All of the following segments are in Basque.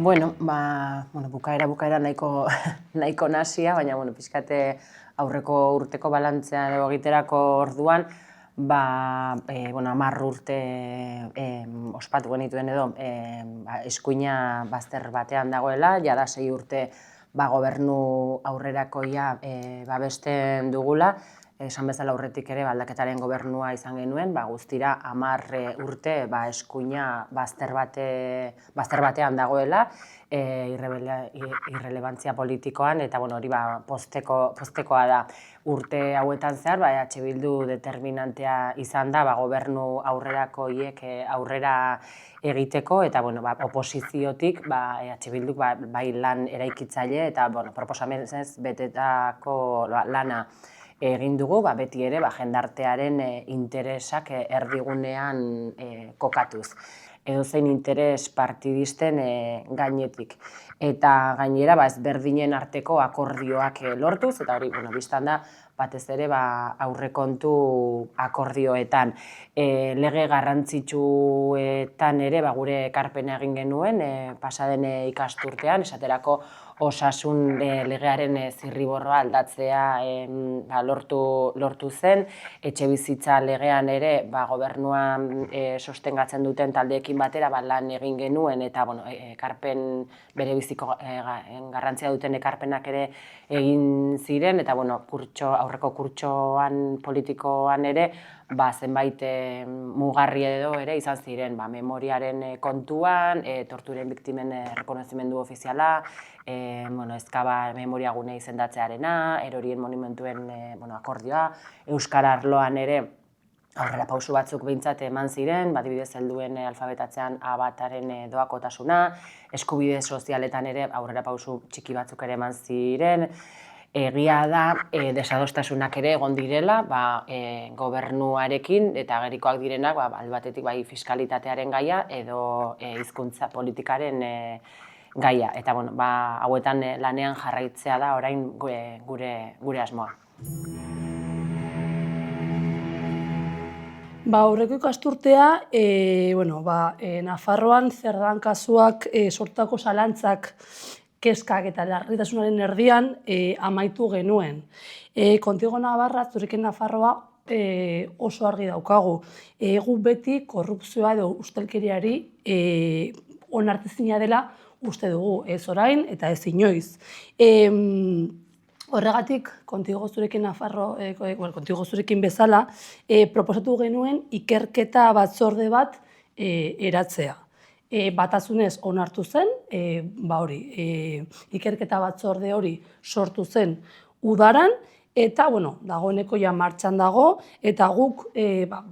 Bukaera nahiko nasia, baina pixkate aurreko urteko balantzean egiterako orduan, 10 urte ospatu genituen edo eskuina bazter batean dagoela, jada 6 urte gobernu aurrerakoia babesten dugula, esan bezala aurretik ere aldaketaren gobernua izan genuen, guztira 10 urte eskuina bazter batean dagoela, irrelebantzia politikoan, eta hori poztekoa da. Urte hauetan zehar, EH Bildu determinantea izan da gobernu aurrerakoiek aurrera egiteko, eta oposiziotik EH Bilduk bai lan eraikitzaile eta proposamenez betetako lana egin dugu, beti ere jendartearen interesak erdigunean kokatuz. Edozein interes partidisten gainetik. Eta gainera ezberdinen arteko akordioak lortuz, eta hori bistan da batez ere aurrekontu akordioetan. Lege garrantzitsuetan ere gure ekarpena egin genuen, pasaden ikasturtean, esaterako osasun legearen zirriborroa aldatzea lortu zen, etxebizitza legean ere gobernuan sostengatzen duten taldeekin batera lan egin genuen, eta ekarpen bere biziko garrantzia duten ekarpenak ere egin ziren, eta aurreko kurtsoan politikoan ere zenbait mugarri edo ere izan ziren, memoriaren kontuan, torturen biktimen errekonozimendu ofiziala, ezkaba memoria gune izendatzearena, erorien monumentuen akordioa, euskara arloan ere aurrera pausu batzuk behintzat eman ziren, adibidez helduen alfabetatzean A bataren doakotasuna, eskubide sozialetan ere aurrera pausu txiki batzuk ere eman ziren. Egia da desadostasunak ere egon direla gobernuarekin, eta agerikoak direnak alde batetik fiskalitatearen gaia edo hizkuntza politikaren gaia. Eta hauetan lanean jarraitzea da orain gure asmoa. Aurreko ikasturtea, Nafarroan zer dan kasuak sortutako zalantzak, kezkak eta larritasunaren erdian amaitu genuen. Contigo Navarra, Zurekin Nafarroa oso argi daukagu. Gu beti korrupzioa edo ustelkeriari onartezina dela uste dugu, ez orain eta ez inoiz. Horregatik, Contigo Zurekin bezala, proposatu genuen ikerketa batzorde bat eratzea. Batasunez onartu zen, ikerketa batzorde hori sortu zen udaran, eta dagoeneko martxan dago, eta guk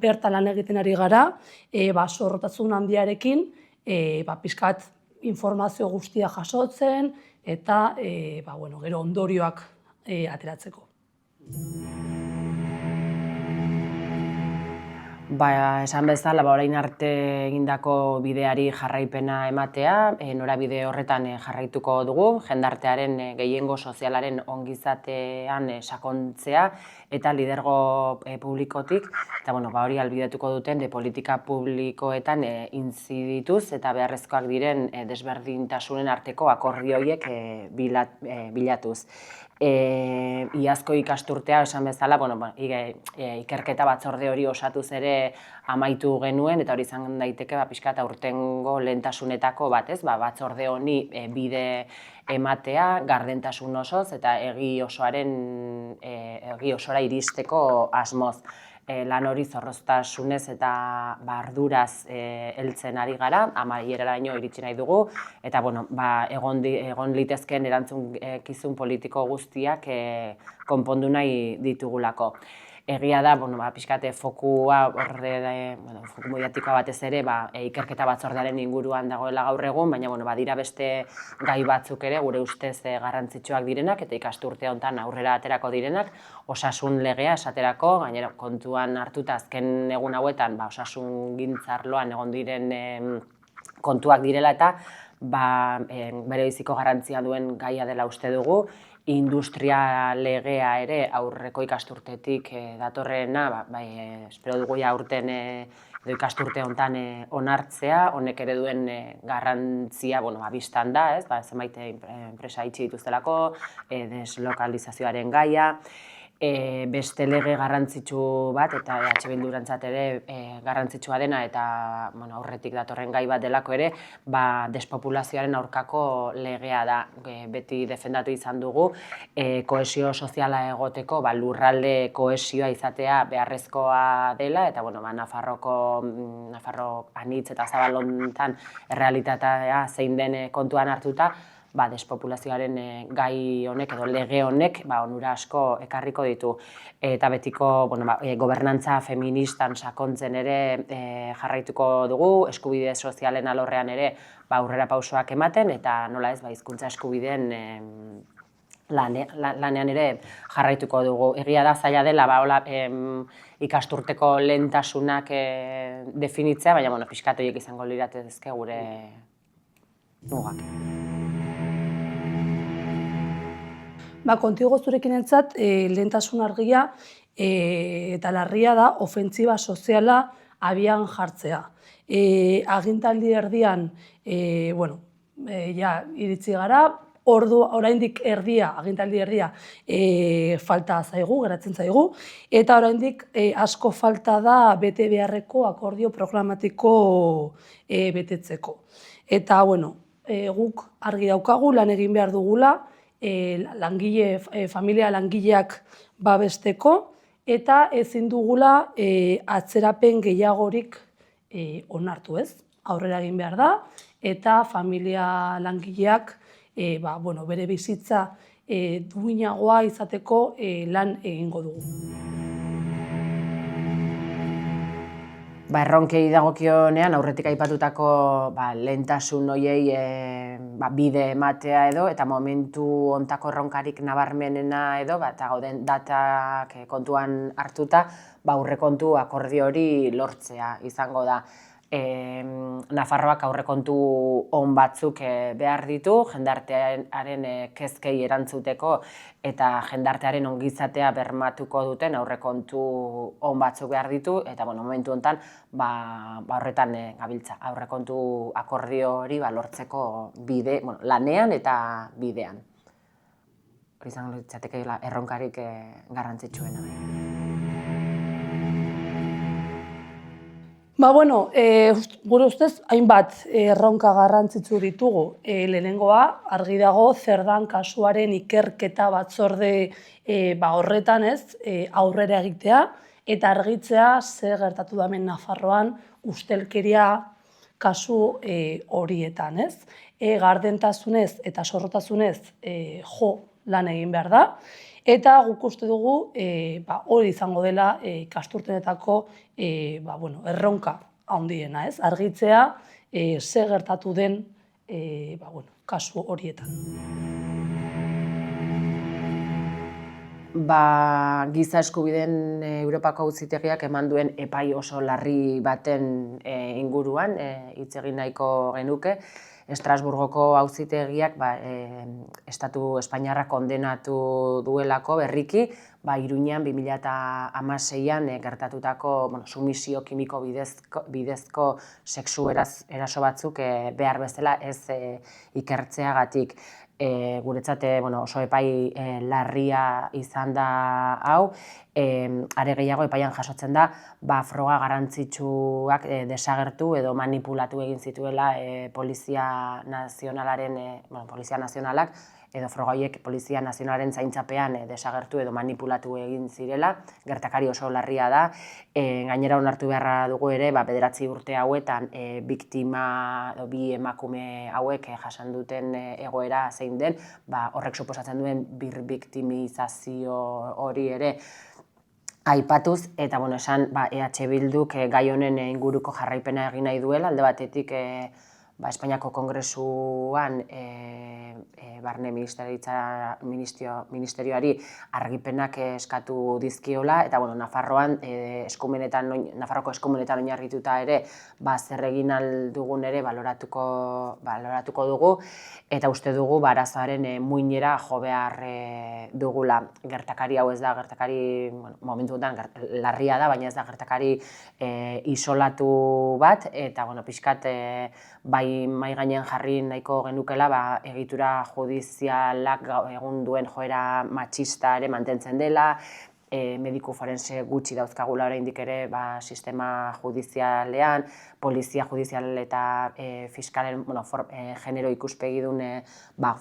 bertan lan egiten ari gara, zorrotasun handiarekin, pixkat informazio guztia jasotzen, eta gero ondorioak ateratzeko. Esan bezala, orain arte egindako bideari jarraipena ematea, norabide horretan jarraituko dugu, jendartearen gehiengo sozialaren ongizatean sakontzea, eta lidergo publikotik, eta hori ahalbidetuko duten politika publikoetan inzidituz, eta beharrezkoak diren desberdintasunen arteko akordioiek bilatuz. Iazko ikasturtea, esan bezala, ikerketa batzorde hori osatuz ere amaitu genuen, eta hori izan daiteke pixkat aurtengo lehentasunetako bat, batzorde honi bide ematea, gardentasun osoz, eta egi osora iristeko asmoz. Lan hori zorroztasunez eta arduraz heltzen ari gara, amaieraraino iritsi nahi dugu, eta egon litezkeen erantzukizun politiko guztiak konpondu nahi ditugulako. Egia da, pixkate fokua, foku mediatikoa batez ere, ikerketa batzordearen inguruan dagoela gaur egun, baina badira beste gai batzuk ere, gure ustez garrantzitsuak direnak, eta ikasturte honetan aurrera aterako direnak, osasun legea esaterako, gainera kontuan hartuta azken egun hauetan, osasun gintzarloan egon diren kontuak direla, eta bere biziko garrantzia duen gaia dela uste dugu, industria legea ere aurreko ikasturtetik datorrena, espero dugu aurten edo ikasturte honetan onartzea, honek ere duen garrantzia, bistan da, ez, zenbait enpresa itxi dituztelako, deslokalizazioaren gaia, beste lege garrantzitsu bat, eta EH Bildurentzat ere garrantzitsua dena, eta aurretik datorren gai bat delako ere, despopulazioaren aurkako legea da. Beti defendatu izan dugu, kohesio soziala egoteko, lurralde kohesioa izatea beharrezkoa dela, eta Nafarro anitz eta zabal honetan errealitatea zein den kontuan hartuta, despopulazioaren gai honek edo lege honek onura asko ekarriko ditu. Eta betiko gobernantza feministan sakontzen ere jarraituko dugu, eskubide sozialen alorrean ere aurrera pausoak ematen, eta nola ez, hizkuntza eskubideen lanean ere jarraituko dugu. Egia da zaila dela ikasturteko lehentasunak definitzea, baina pixkat horiek izango lirateke gure mugak. Kontigo zurekin entzat, lehentasun argia eta larria da ofentziba soziala abian jartzea. Agintaldi erdian, iritsi gara, oraindik agintaldi erdia falta zaigu, geratzen zaigu, eta oraindik asko falta da bete beharreko akordio programatiko betetzeko. Eta, guk argi daukagu lan egin behar dugula, familia langileak babesteko, eta ezin dugula atzerapen gehiagorik onartu, ez? Aurrera egin behar da, eta familia langileak bere bizitza duinagoa izateko lan egingo dugu. Erronkei dagokionean aurretik aipatutako lehentasun horiei bide ematea edo, eta momentu hontako erronkarik nabarmenena edo, eta gauden datak kontuan hartuta, aurrekontu akordio hori lortzea izango da. Nafarroak aurrekontu on batzuk behar ditu, jendartearen kezkei erantzuteko eta jendartearen ongizatea bermatuko duten aurrekontu on batzuk behar ditu, eta momentu honetan horretan gabiltza, aurrekontu akordio hori lortzeko bide, lanean eta bidean. Hori izango litzateke erronkarik garrantzitsuena. Gure ustez, hainbat erronka garrantzitsu ditugu. Lehenengoa, argi dago, zer dan kasuaren ikerketa batzorde horretan aurrera egitea, eta argitzea zer gertatu damen Nafarroan ustelkeria kasu horietan. Gardentasunez eta zorrotasunez lan egin behar da, eta guk uste dugu hori izango dela ikasturtenetako erronka handiena, argitzea ze gertatu den kasu horietan. Giza eskubideen Europako Auzitegiak eman duen epai oso larri baten inguruan hitz egin nahiko genuke. Estrasburgoko Auzitegiak Estatu Espainiarra kondenatu duelako berriki, Iruñean 2016an gertatutako sumisio kimiko bidezko sexu eraso batzuk behar bezala ez ikertzeagatik. Guretzat oso epai larria izan da hau, are gehiago epaian jasotzen da froga garrantzitsuak desagertu edo manipulatu egin zituela Polizia Nazionalak, edo froga horiek Polizia Nazionalaren zaintzapean desagertu edo manipulatu egin zirela, gertakari oso larria da. Gainera onartu beharra dugu ere, 9 urte hauetan biktima, bi emakume hauek jasan duten egoera zein den, horrek suposatzen duen birbiktimizazio hori ere aipatuz, eta esan EH Bilduk gai honen inguruko jarraipena egin nahi duela, alde batetik Espainiako Kongresuan Barne Ministerioari argipenak eskatu dizkiola, eta Nafarroan Nafarroko eskumenetan oinarrituta ere zer egin ahal dugun ere baloratuko dugu, eta uste dugu arazoaren muinera jo behar dugula. Gertakari hau ez da gertakari momentuetan larria da, baina ez da gertakari isolatu bat, eta pixkat bai mai gainean jarri nahiko genukela egitura judizialak egun duen joera matxista ere mantentzen dela, mediku forense gutxi dauzkagula oraindik ere sistema judizialean, polizia judizial eta fiskalen genero ikuspegidun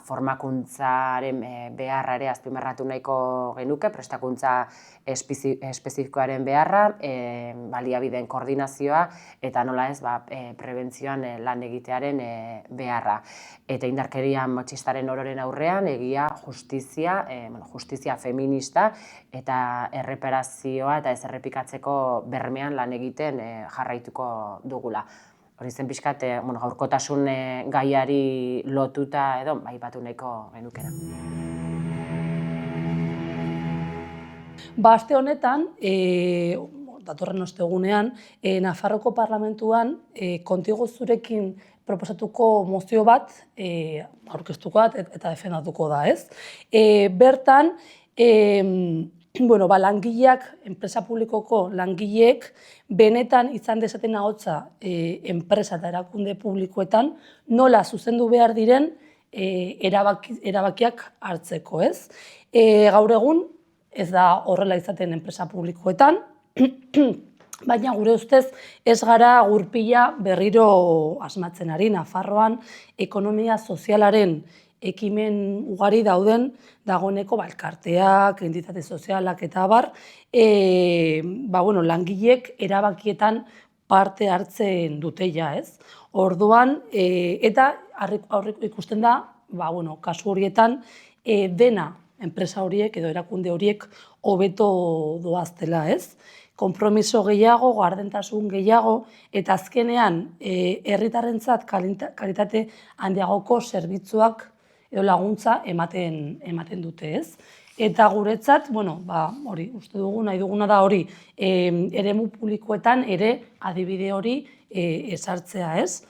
formakuntzaren beharra ere azpimarratu nahiko genuke, prestakuntza espezifikoaren beharra, baliabideen koordinazioa eta nola ez prebentzioan lan egitearen beharra. Eta indarkeria matxistaren ororen aurrean egia justizia feminista eta erreparazioa eta ez errepikatzeko bermean lan egiten jarraituko dugula. Hori zen pixkat, gaurkotasun gaiari lotuta edo aipatu nahiko genukera. Aste honetan, datorren ostegunean, Nafarroko Parlamentuan kontigo zurekin proposatuko mozio bat aurkeztuko da eta defendatuko da, ez? Bertan, langileak, enpresa publikoko langileek, benetan izan dezaten ahotsa enpresa eta erakunde publikoetan nola zuzendu behar diren erabakiak hartzeko, ez? Gaur egun ez da horrela izaten enpresa publikoetan, baina gure ustez ez gara gurpila berriro asmatzen ari. Nafarroan ekonomia sozialaren ekimen ugari dauden dagoeneko elkarteak, entitate sozialak eta abar, langileek erabakietan parte hartzen dute ja, ez? Orduan, eta ikusten da, kasu horietan, dena enpresa horiek edo erakunde horiek hobeto doaztela, ez? Konpromiso gehiago, gardentasun gehiago, eta azkenean herritarrentzat kalitate handiagoko zerbitzuak edo laguntza ematen dute, ez? Eta guretzat, hori, uste dugu, nahi duguna da hori, eremu publikoetan ere adibide hori ezartzea, ez?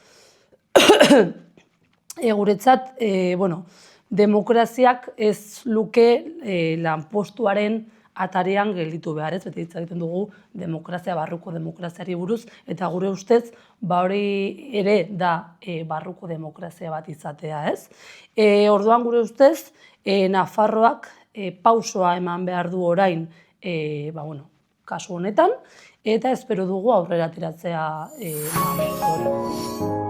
Guretzat, demokraziak ez luke lanpostuaren atarean gelditu behar, ez? Beti hitz egiten dugu demokrazia, barruko demokraziari buruz, eta gure ustez, hori ere da barruko demokrazia bat izatea, ez? Orduan gure ustez, Nafarroak pausoa eman behar du orain, kasu honetan, eta espero dugu aurrera ateratzea hori.